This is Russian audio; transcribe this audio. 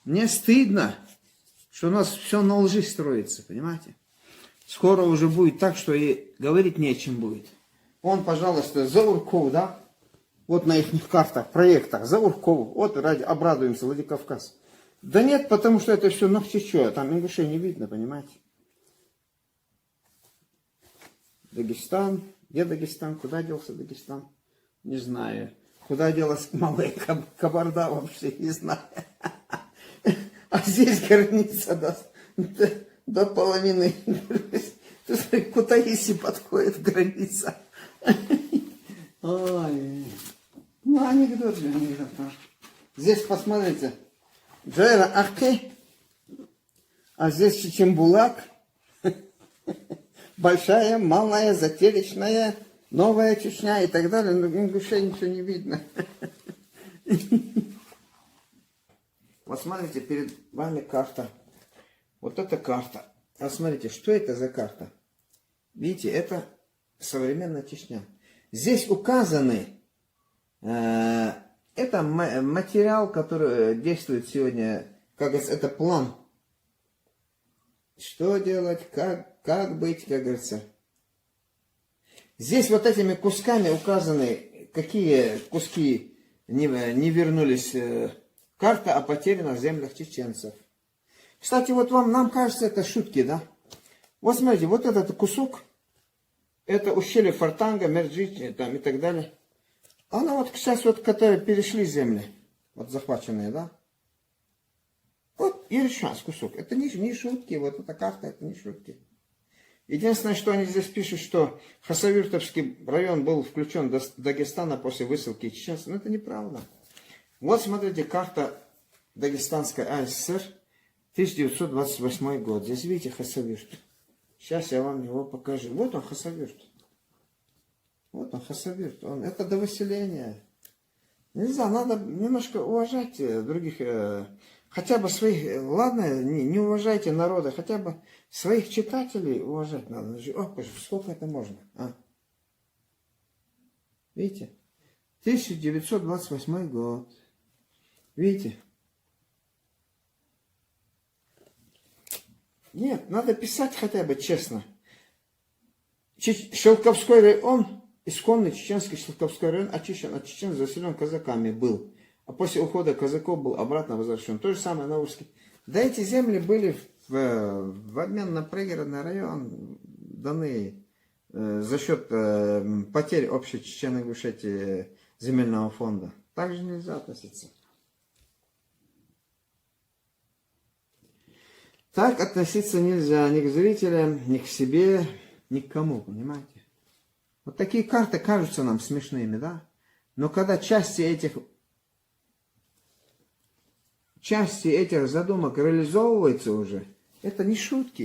Мне стыдно, что у нас все на лжи строится, понимаете? Скоро уже будет так, что и говорить нечем будет. Вон, пожалуйста, Заурков, да? Вот на их картах, проектах, Заурков. Вот ради обрадуемся, Владикавказ. Да нет, потому что это все Нахчичеве, там ингушей не видно, понимаете? Дагестан. Где Дагестан? Куда делся Дагестан? Не знаю. Куда делась малая Кабарда, вообще не знаю. А здесь граница до половины. К Кутаиси подходит граница. Ой. Ну, анекдот же, анекдот. Здесь посмотрите. Джайра Ахке. А здесь Чеченбулак. Большая, малая, зателечная, новая Чечня и так далее. Но в ингушей ничего не видно. Вот смотрите, перед вами карта. Вот эта карта. А смотрите, что это за карта? Видите, это современная Чечня. Здесь указаны, это материал, который действует сегодня, как говорится, это план. Что делать, как быть, как говорится. Здесь вот этими кусками указаны, какие куски не вернулись. Карта о потерянных землях чеченцев. Кстати, вот нам кажется, это шутки, да? Вот смотрите, вот этот кусок, это ущелье Фортанга, Мерджич, там и так далее. Она вот сейчас вот, которые перешли земли, вот захваченные, да? Вот и сейчас кусок. Это не шутки, вот эта карта, это не шутки. Единственное, что они здесь пишут, что Хасавюртовский район был включен до Дагестана после высылки чеченцев. Но это неправда. Вот смотрите, карта Дагестанской АССР, 1928 год. Здесь видите Хасавюрт. Сейчас я вам его покажу. Вот он Хасавюрт. Вот он Хасавюрт. Это до выселения. Не знаю, надо немножко уважать других, хотя бы своих, ладно, не уважайте народа, хотя бы своих читателей уважать надо. О, сколько это можно? А? Видите? 1928 год. Видите? Нет, надо писать хотя бы честно. Шелковской район, исконный чеченский Шелковской район очищен от чечен, заселен казаками был. А после ухода казаков был обратно возвращен. То же самое на Урске. Да эти земли были в обмен на пригородный район даны за счет потерь общей чечено-ингушетии земельного фонда. Так же нельзя относиться. Так относиться нельзя ни к зрителям, ни к себе, ни к кому, понимаете? Вот такие карты кажутся нам смешными, да? Но когда части этих задумок реализовываются уже, это не шутки.